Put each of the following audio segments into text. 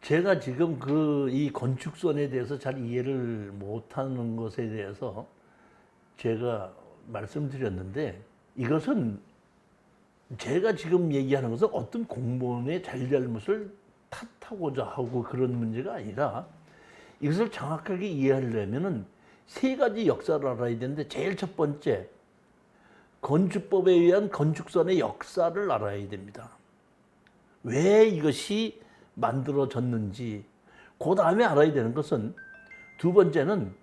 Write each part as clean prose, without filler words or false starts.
제가 지금 이 건축선에 대해서 잘 이해를 못하는 것에 대해서 제가 말씀드렸는데, 이것은 제가 지금 얘기하는 것은 어떤 공무원의 잘잘못을 탓하고자 하고 그런 문제가 아니라, 이것을 정확하게 이해하려면은 세 가지 역사를 알아야 되는데, 제일 첫 번째, 건축법에 의한 건축선의 역사를 알아야 됩니다. 왜 이것이 만들어졌는지. 그 다음에 알아야 되는 것은, 두 번째는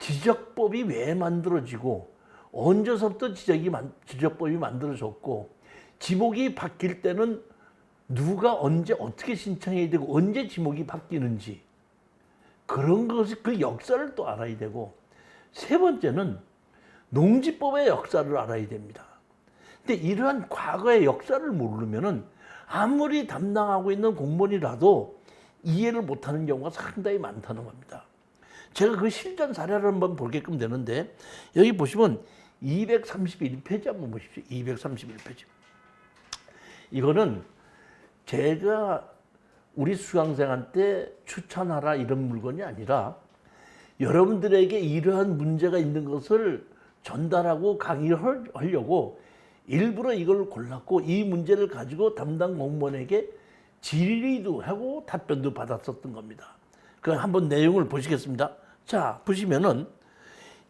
지적법이 왜 만들어지고 언제서부터 지적법이 만들어졌고, 지목이 바뀔 때는 누가 언제 어떻게 신청해야 되고 언제 지목이 바뀌는지, 그런 것이 그 역사를 또 알아야 되고, 세 번째는 농지법의 역사를 알아야 됩니다. 근데 이러한 과거의 역사를 모르면은 아무리 담당하고 있는 공무원이라도 이해를 못하는 경우가 상당히 많다는 겁니다. 제가 그 실전 사례를 한번 보게끔 되는데, 여기 보시면 231페이지 한번 보십시오. 231페이지. 이거는 제가 우리 수강생한테 추천하라 이런 물건이 아니라, 여러분들에게 이러한 문제가 있는 것을 전달하고 강의를 하려고 일부러 이걸 골랐고, 이 문제를 가지고 담당 공무원에게 질의도 하고 답변도 받았었던 겁니다. 그럼 한번 내용을 보시겠습니다. 자, 보시면은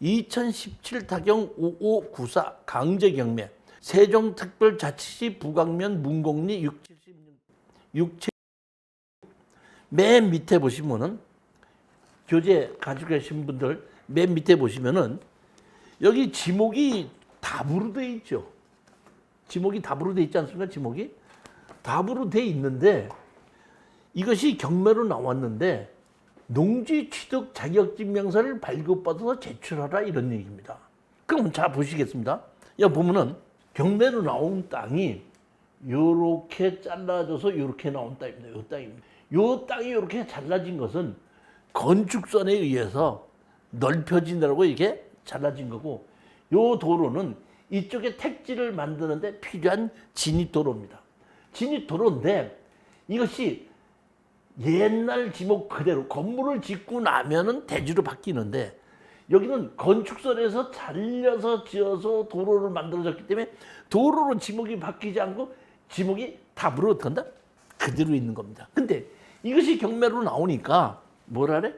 2017 타경 5594 강제경매 세종특별자치시 부강면 문곡리 676 맨 밑에 보시면은, 교재 가지고 계신 분들 맨 밑에 보시면은 여기 지목이 답으로 되어 있죠. 지목이 답으로 되어 있지 않습니까? 지목이 답으로 되어 있는데, 이것이 경매로 나왔는데 농지 취득 자격증명서를 발급받아서 제출하라 이런 얘기입니다. 그럼 자 보시겠습니다. 여기 보면은 경매로 나온 땅이 요렇게 잘라져서 요렇게 나온 땅입니다. 요 땅입니다. 요 땅이 요렇게 잘라진 것은 건축선에 의해서 넓혀지느라고 이게 잘라진 거고, 요 도로는 이쪽에 택지를 만드는데 필요한 진입도로입니다. 진입도로인데, 이것이 옛날 지목 그대로 건물을 짓고 나면은 대지로 바뀌는데, 여기는 건축선에서 잘려서 지어서 도로를 만들어졌기 때문에 도로로 지목이 바뀌지 않고 지목이 답으로 어떻게 한다? 그대로 있는 겁니다. 근데 이것이 경매로 나오니까 뭐라래?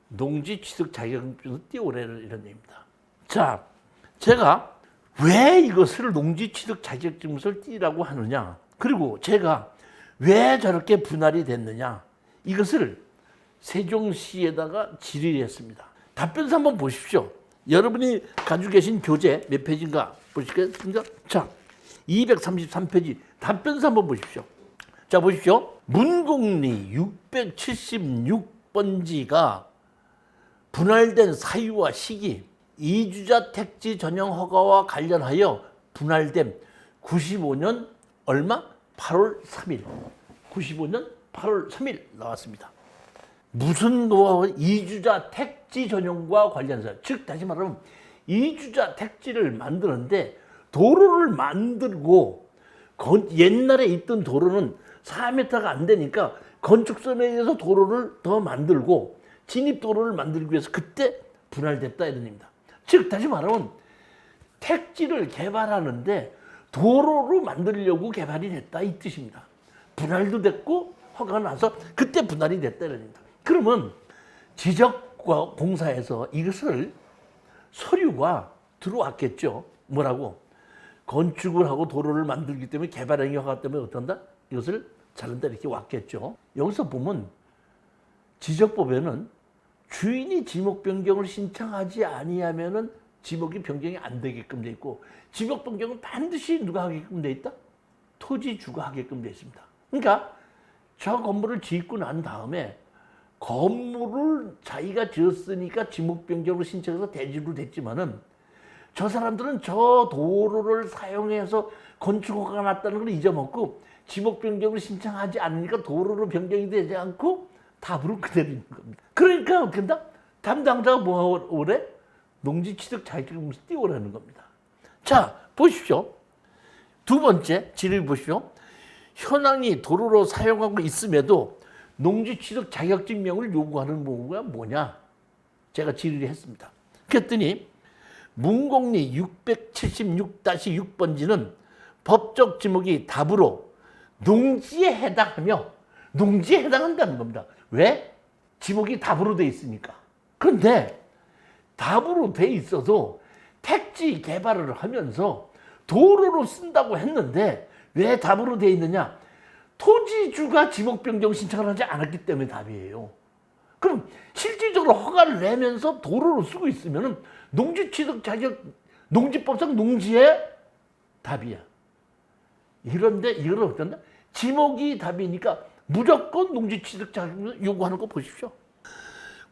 농지 취득 자격증서 띄우래를 이런 얘기입니다. 자, 제가 왜 이것을 농지 취득 자격증서를 띄라고 하느냐, 그리고 제가 왜 저렇게 분할이 됐느냐, 이것을 세종시에다가 질의를 했습니다. 답변서 한번 보십시오. 여러분이 가지고 계신 교재 몇 페이지인가 보시겠습니까? 자, 233페이지 답변서 한번 보십시오. 자, 보십시오. 문곡리 676번지가 분할된 사유와 시기, 이주자 택지 전용 허가와 관련하여 분할된 95년 얼마? 8월 3일. 95년 8월 3일 나왔습니다. 무슨 노하우? 이주자 택지 전용과 관련해서, 즉 다시 말하면 이주자 택지를 만드는데 도로를 만들고, 옛날에 있던 도로는 4m가 안 되니까 건축선에 의해서 도로를 더 만들고 진입도로를 만들기 위해서 그때 분할됐다 이런 얘기입니다. 즉 다시 말하면 택지를 개발하는데 도로로 만들려고 개발이 됐다 이 뜻입니다. 분할도 됐고 허가가 나서 그때 분할이 됐다 이런 얘기입니다. 그러면 지적과 공사에서 이것을 서류가 들어왔겠죠. 뭐라고? 건축을 하고 도로를 만들기 때문에 개발행위 허가 때문에 어떤다? 이것을 자른다 이렇게 왔겠죠. 여기서 보면 지적법에는 주인이 지목 변경을 신청하지 아니하면은 지목이 변경이 안 되게끔 돼 있고, 지목 변경은 반드시 누가 하게끔 돼 있다? 토지주가 하게끔 돼 있습니다. 그러니까 저 건물을 짓고 난 다음에 건물을 자기가 지었으니까 지목 변경을 신청해서 대지로 됐지만은, 저 사람들은 저 도로를 사용해서 건축허가가 났다는 걸 잊어먹고 지목 변경을 신청하지 않으니까 도로로 변경이 되지 않고 답으로 그대로 있는 겁니다. 그러니까 어떻게 한다? 담당자가 뭐 오래? 농지 취득 자격증서 띄우라는 겁니다. 자, 보십시오. 두 번째 질의 보십시오. 현황이 도로로 사용하고 있음에도 농지 취득 자격증명을 요구하는 부분가 뭐냐? 제가 질의를 했습니다. 그랬더니 문공리 676-6번지는 법적 지목이 답으로 농지에 해당하며 농지에 해당한다는 겁니다. 왜? 지목이 답으로 돼 있으니까. 그런데 답으로 돼 있어도 택지 개발을 하면서 도로로 쓴다고 했는데 왜 답으로 돼 있느냐? 토지주가 지목 변경 신청을 하지 않았기 때문에 답이에요. 그럼 실질적으로 허가를 내면서 도로로 쓰고 있으면 농지 취득 자격, 농지법상 농지의 답이야. 이런데 이걸 어떤다? 지목이 답이니까 무조건 농지 취득 자격을 요구하는 거 보십시오.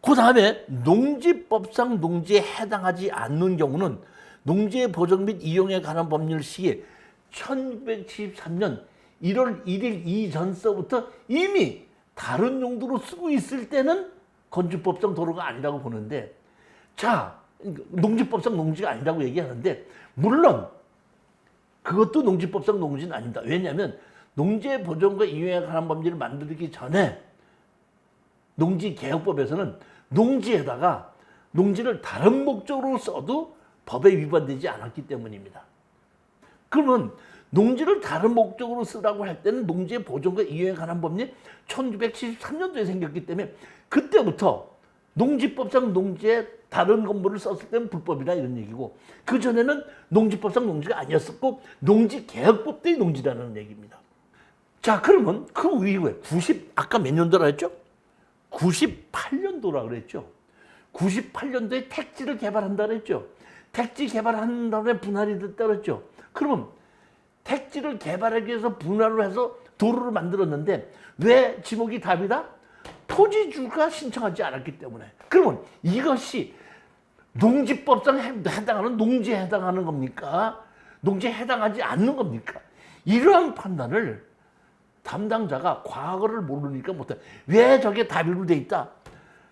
그 다음에 농지법상 농지에 해당하지 않는 경우는 농지의 보정 및 이용에 관한 법률 시기에 1973년 1월 1일 이전서부터 이미 다른 용도로 쓰고 있을 때는 건축법상 도로가 아니라고 보는데, 자, 농지법상 농지가 아니라고 얘기하는데, 물론 그것도 농지법상 농지는 아닙니다. 왜냐하면 농지의 보존과 이용에 관한 법률을 만들기 전에 농지개혁법에서는 농지에다가 농지를 다른 목적으로 써도 법에 위반되지 않았기 때문입니다. 그러면 농지를 다른 목적으로 쓰라고 할 때는 농지의 보존과 이용에 관한 법률이 1973년도에 생겼기 때문에 그때부터 농지법상 농지에 다른 건물을 썼을 때는 불법이다 이런 얘기고, 그전에는 농지법상 농지가 아니었었고 농지개혁법 때의 농지라는 얘기입니다. 자, 그러면 그 이후에 아까 몇 년도라 했죠? 98년도라 그랬죠. 98년도에 택지를 개발한다 그랬죠. 택지 개발한 다음에 분할이 됐다 그랬죠. 그러면 택지를 개발하기 위해서 분할을 해서 도로를 만들었는데 왜 지목이 답이다? 토지주가 신청하지 않았기 때문에. 그러면 이것이 농지법상 해당하는 농지에 해당하는 겁니까? 농지에 해당하지 않는 겁니까? 이러한 판단을 담당자가 과거를 모르니까 못해. 왜 저게 답으로 돼 있다?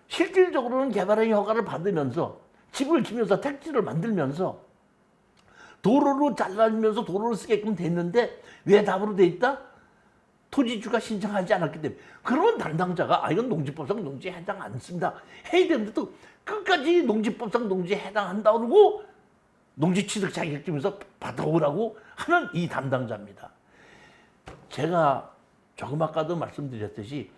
실질적으로는 개발행위 허가를 받으면서 집을 지면서 택지를 만들면서 도로로 잘라주면서 도로를 쓰게끔 됐는데 왜 답으로 돼 있다? 토지주가 신청하지 않았기 때문에. 그러면 담당자가 이건 농지법상 농지에 해당 안 씁니다 해야 되는데도 끝까지 농지법상 농지에 해당한다 그러고 농지 취득 자격증에서 받아오라고 하는 이 담당자입니다. 제가 조금 아까도 말씀드렸듯이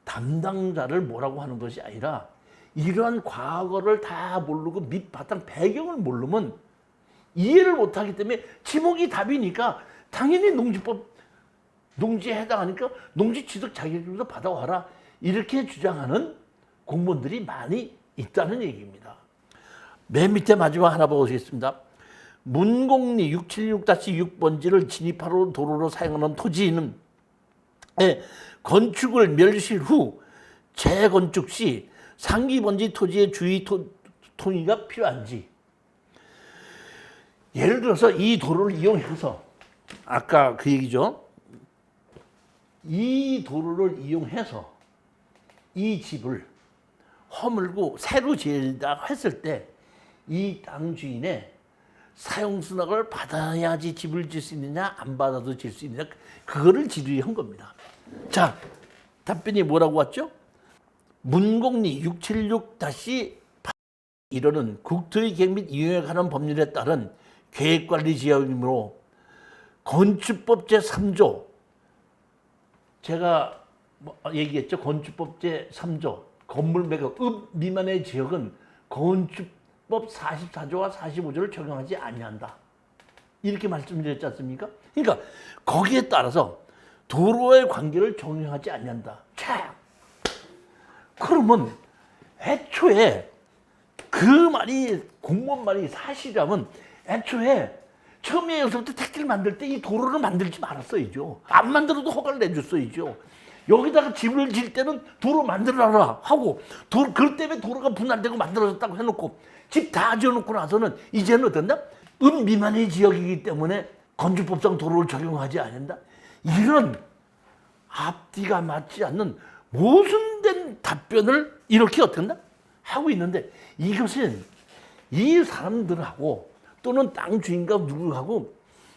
담당자를 뭐라고 하는 것이 아니라 이러한 과거를 다 모르고 밑바탕 배경을 모르면 이해를 못하기 때문에 지목이 답이니까 당연히 농지에 해당하니까 농지 취득 자격증도 받아와라 이렇게 주장하는 공무원들이 많이 있다는 얘기입니다. 맨 밑에 마지막 하나 보시겠습니다. 문공리 676-6번지를 진입하러 도로로 사용하는 토지는 건축을 멸실 후 재건축 시 상기번지 토지의 주의 동의가 필요한지. 예를 들어서 이 도로를 이용해서 아까 그 얘기죠. 이 도로를 이용해서 이 집을 허물고 새로 지으려고 했을 때 이 땅 주인의 사용수납을 받아야지 집을 질 수 있느냐 안 받아도 질 수 있느냐 그거를 질의한 겁니다. 자, 답변이 뭐라고 왔죠? 문공리 676-8 국토의 계획 및 이용에 관한 법률에 따른 계획관리지역이므로 건축법 제3조 제가 얘기했죠. 건축법 제3조 건물 매각 미만의 지역은 건축법 44조와 45조를 적용하지 아니한다. 이렇게 말씀드렸지 않습니까? 그러니까 거기에 따라서 도로의 관계를 적용하지 아니한다. 자, 그러면 애초에 그 말이 공무원 말이 사실이라면 애초에 처음에 여기서부터 택지를 만들 때 이 도로를 만들지 말았어야죠. 안 만들어도 허가를 내줬어야죠. 여기다가 집을 질 때는 도로 만들어라 하고 그것 때문에 도로가 분할되고 만들어졌다고 해놓고 집 다 지어놓고 나서는 이제는 어떤다? 미만의 지역이기 때문에 건축법상 도로를 적용하지 않는다. 이런 앞뒤가 맞지 않는 모순된 답변을 이렇게 어떤다? 하고 있는데 이것은 이 사람들하고 또는 땅 주인과 누구하고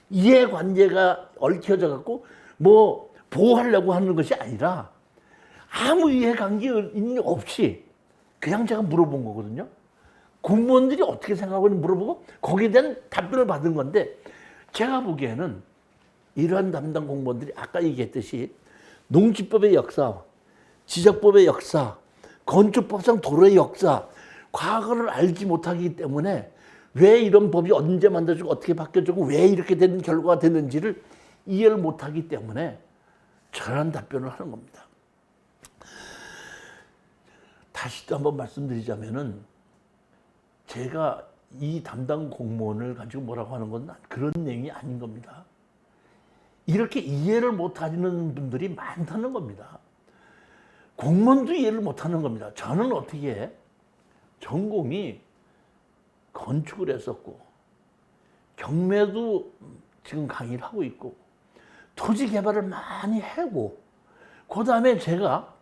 이해관계가 얽혀져 갖고 뭐 보호하려고 하는 것이 아니라 아무 이해관계 없이 그냥 제가 물어본 거거든요. 공무원들이 어떻게 생각하고 물어보고 거기에 대한 답변을 받은 건데, 제가 보기에는 이러한 담당 공무원들이 아까 얘기했듯이 농지법의 역사, 지적법의 역사, 건축법상 도로의 역사, 과거를 알지 못하기 때문에 왜 이런 법이 언제 만들어지고 어떻게 바뀌어지고 왜 이렇게 되는 결과가 됐는지를 이해를 못하기 때문에 저런 답변을 하는 겁니다. 다시 또 한번 말씀드리자면은, 제가 이 담당 공무원을 가지고 뭐라고 하는 건 그런 내용이 아닌 겁니다. 이렇게 이해를 못하는 분들이 많다는 겁니다. 공무원도 이해를 못하는 겁니다. 저는 어떻게 전공이 건축을 했었고 경매도 지금 강의를 하고 있고 토지 개발을 많이 하고, 그 다음에 제가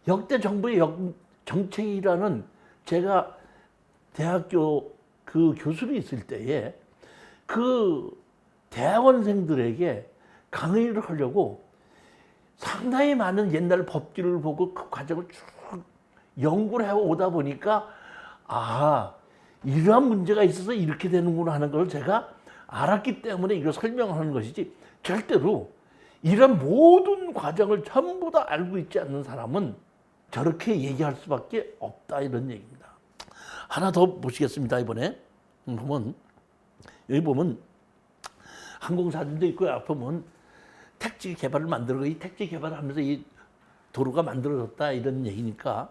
역대 정부의 정책이라는, 제가 대학교 그 교수로 있을 때에 그 대학원생들에게 강의를 하려고 상당히 많은 옛날 법규를 보고 그 과정을 쭉 연구를 해오다 보니까, 아, 이러한 문제가 있어서 이렇게 되는구나 하는 걸 제가 알았기 때문에 이걸 설명하는 것이지, 절대로 이런 모든 과정을 전부 다 알고 있지 않는 사람은 저렇게 얘기할 수밖에 없다, 이런 얘기입니다. 하나 더 보시겠습니다. 이번에 보면, 여기 보면 항공사진도 있고, 앞에 보면 택지 개발을 만들고, 이 택지 개발을 하면서 이 도로가 만들어졌다, 이런 얘기니까,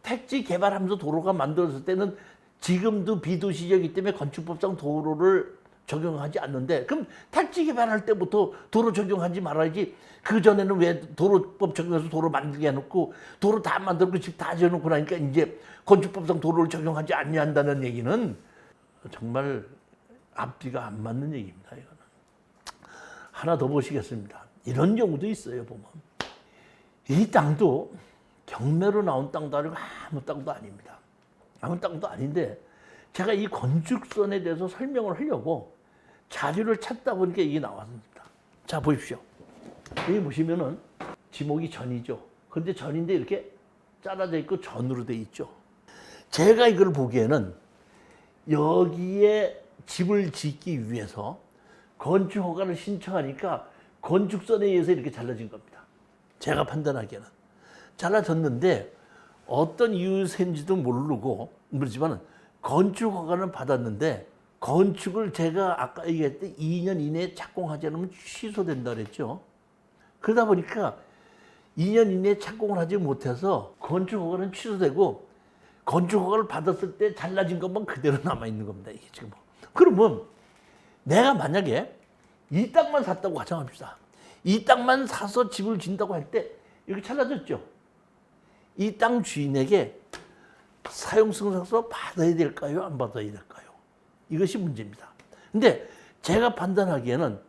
택지 개발하면서 도로가 만들어졌을 때는 지금도 비도시적이기 때문에 건축법상 도로를 적용하지 않는데, 그럼 택지 개발할 때부터 도로 적용하지 말아야지. 그 전에는 왜 도로법 적용해서 도로 만들게 해놓고 도로 다 만들고 집 다 지어놓고 나니까 이제 건축법상 도로를 적용하지 않는다는 얘기는 정말 앞뒤가 안 맞는 얘기입니다. 이거는. 하나 더 보시겠습니다. 이런 경우도 있어요. 보면 이 땅도 경매로 나온 땅도 아니고 아무 땅도 아닙니다. 아무 땅도 아닌데, 제가 이 건축선에 대해서 설명을 하려고 자료를 찾다 보니까 이게 나왔습니다. 자, 보십시오. 여기 보시면은 지목이 전이죠. 그런데 전인데 이렇게 잘라져 있고 전으로 돼 있죠. 제가 이걸 보기에는 여기에 집을 짓기 위해서 건축 허가를 신청하니까 건축선에 의해서 이렇게 잘라진 겁니다. 제가 판단하기에는 잘라졌는데, 어떤 이유인지도 모르지만 건축 허가는 받았는데, 건축을 제가 아까 얘기했듯 2년 이내에 착공하지 않으면 취소된다 그랬죠. 그러다 보니까 2년 이내에 착공을 하지 못해서 건축 허가는 취소되고, 건축 허가를 받았을 때 잘라진 것만 그대로 남아 있는 겁니다. 이게 지금. 그러면 내가 만약에 이 땅만 샀다고 가정합시다. 이 땅만 사서 집을 짓는다고 할 때 이렇게 잘라졌죠. 이 땅 주인에게 사용승낙서 받아야 될까요? 안 받아야 될까요? 이것이 문제입니다. 근데 제가 판단하기에는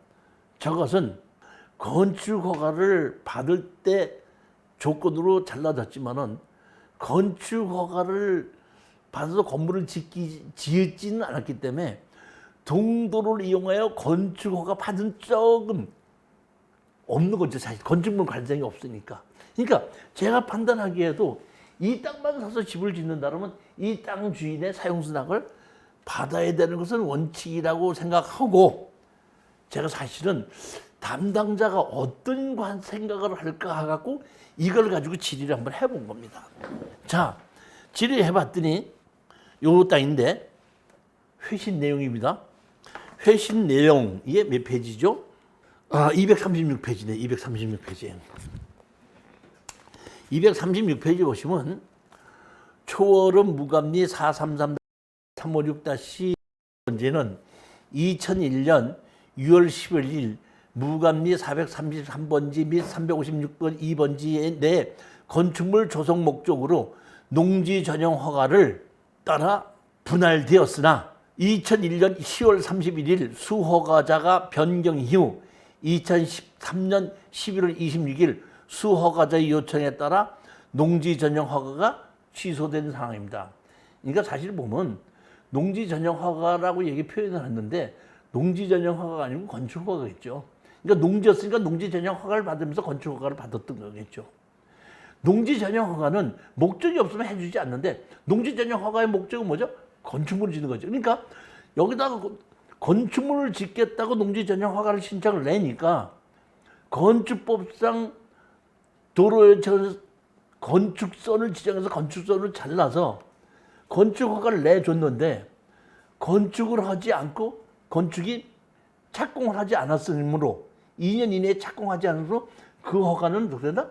저것은 건축허가를 받을 때 조건으로 잘라졌지만은, 건축허가를 받아서 건물을 지었지는 않았기 때문에 동도를 이용하여 건축허가 받은 적은 없는 거죠. 사실 건축물 관장이 없으니까. 그러니까 제가 판단하기에도 이 땅만 사서 집을 짓는다면 이 땅 주인의 사용승낙을 받아야 되는 것은 원칙이라고 생각하고, 제가 사실은 담당자가 어떤 생각을 할까 해갖고 이걸 가지고 질의를 한번 해본 겁니다. 자, 질의해봤더니 요 땅인데 회신 내용입니다. 회신 내용, 이게 몇 페이지죠? 236페이지네. 236페이지. 236페이지 보시면 초월음 무감리 433-356-번지는 2001년 6월 10일 무감리 433번지 및 356번 2번지에 내 건축물 조성 목적으로 농지 전용 허가를 따라 분할되었으나 2001년 10월 31일 수허가자가 변경 이후 2013년 11월 26일 수허가자의 요청에 따라 농지 전용 허가가 취소된 상황입니다. 그러니까 사실 보면 농지 전용 허가라고 얘기 표현을 했는데, 농지 전용 허가가 아니고 건축 허가겠죠. 그러니까 농지였으니까 농지 전용 허가를 받으면서 건축 허가를 받았던 거겠죠. 농지 전용 허가는 목적이 없으면 해주지 않는데 농지 전용 허가의 목적은 뭐죠? 건축물을 짓는 거죠. 그러니까 여기다가 건축물을 짓겠다고 농지 전용 허가를 신청을 내니까 건축법상 도로에 건축선을 지정해서 건축선을 잘라서 건축 허가를 내줬는데 건축을 하지 않고 건축이 착공을 하지 않았으므로 2년 이내에 착공하지 않으므로 그 허가는 그러다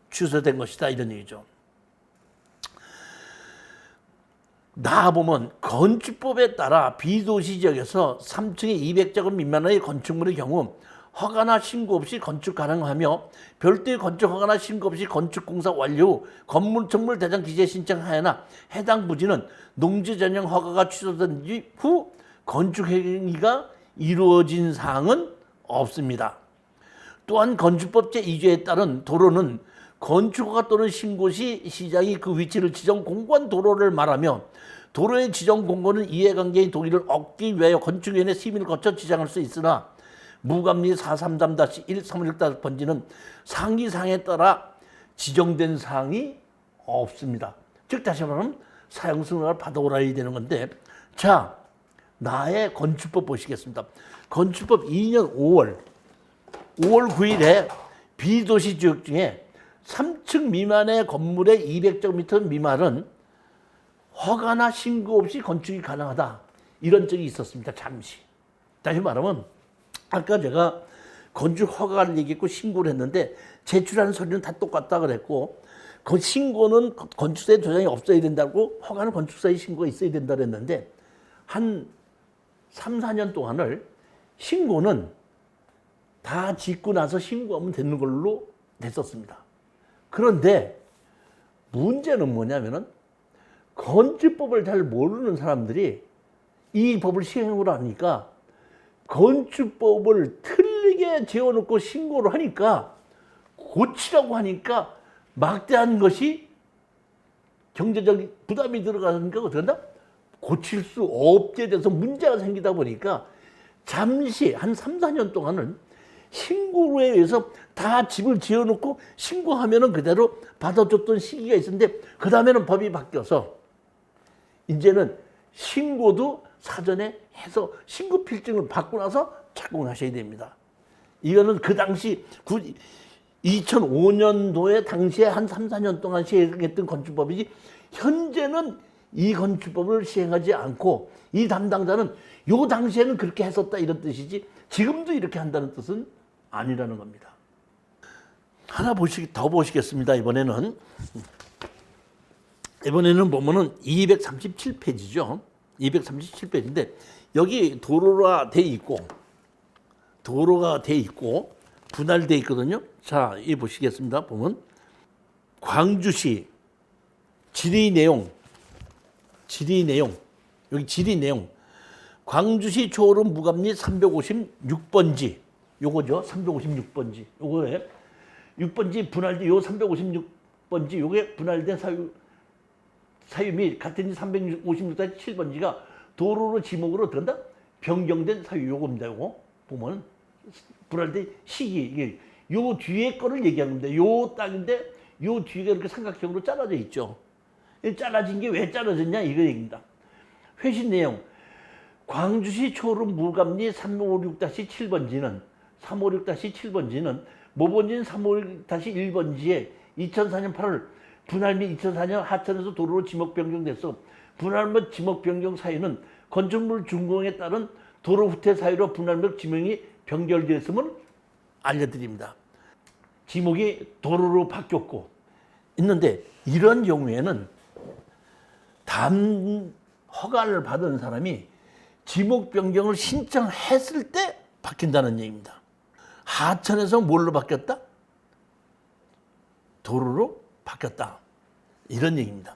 취소된 것이다 이런 얘기죠. 나아보면 건축법에 따라 비도시 지역에서 3층에 200제곱 미만의 건축물의 경우 허가나 신고 없이 건축 가능하며 별도의 건축 허가나 신고 없이 건축공사 완료 후 건물청물 대장 기재 신청하여나 해당 부지는 농지 전용 허가가 취소된 후 건축 행위가 이루어진 사항은 없습니다. 또한 건축법 제2조에 따른 도로는 건축허가 또는 신고 시 시장이 그 위치를 지정 공고한 도로를 말하며 도로의 지정 공고는 이해관계의 동의를 얻기 위하여 건축위원회 심의를 거쳐 지정할 수 있으나 무감리 433-1 316-번지는 상기사항에 따라 지정된 사항이 없습니다. 즉 다시 말하면 사용승인을 받아오라야 되는 건데, 자, 나의 건축법 보시겠습니다. 건축법 2년 5월 9일에 비도시 지역 중에 3층 미만의 건물의 200제곱미터 미만은 허가나 신고 없이 건축이 가능하다. 이런 적이 있었습니다. 잠시. 다시 말하면 아까 제가 건축 허가를 얘기했고 신고를 했는데 제출하는 서류는 다 똑같다 그랬고 그 신고는 건축사에 도장이 없어야 된다고 허가는 건축사에 신고가 있어야 된다 그랬는데 한 3, 4년 동안을 신고는 다 짓고 나서 신고하면 되는 걸로 됐었습니다. 그런데 문제는 뭐냐면은 건축법을 잘 모르는 사람들이 이 법을 시행을 하니까 건축법을 틀리게 지어놓고 신고를 하니까 고치라고 하니까 막대한 것이 경제적 부담이 들어가니까 어떻게 한다? 고칠 수 없게 돼서 문제가 생기다 보니까 잠시 한 3, 4년 동안은 신고에 의해서 다 집을 지어놓고 신고하면은 그대로 받아줬던 시기가 있었는데 그 다음에는 법이 바뀌어서 이제는 신고도 사전에 해서 신고 필증을 받고 나서 착공하셔야 됩니다. 이거는 그 당시 2005년도에 당시에 한 3, 4년 동안 시행했던 건축법이지 현재는 이 건축법을 시행하지 않고 이 담당자는 요 당시에는 그렇게 했었다 이런 뜻이지 지금도 이렇게 한다는 뜻은 아니라는 겁니다. 하나 더 보시겠습니다. 이번에는 보면은 237페이지죠. 237페이지인데 여기 도로가 돼 있고 분할돼 있거든요. 자, 이 보시겠습니다. 보면 광주시 질의 내용 여기 질의 내용 광주시 초월읍 무감리 356번지 요거죠. 356번지 요거에 6번지 분할된 요 356번지 요게 분할된 사유 및 같은 356-7번지가 도로로 지목으로 들어간다 변경된 사유 요겁니다. 요거 보면 분할된 시기 이게 요 뒤에 거를 얘기하는 겁니다. 요 땅인데 요 뒤가 이렇게 삼각형으로 잘라져 있죠. 잘라진 게 왜 잘라졌냐 이거 얘기입니다. 회신 내용 광주시 초월읍 무감리 356-7번지는 모번지는 356-1번지에 2004년 8월 분할 및 2004년 하천에서 도로로 지목 변경됐어. 분할 및 지목 변경 사유는 건축물 준공에 따른 도로 후퇴 사유로 분할 및 지명이 변경되었음을 알려드립니다. 지목이 도로로 바뀌었고 있는데 이런 경우에는 허가를 받은 사람이 지목 변경을 신청했을 때 바뀐다는 얘기입니다. 하천에서 뭘로 바뀌었다? 도로로 바뀌었다. 이런 얘기입니다.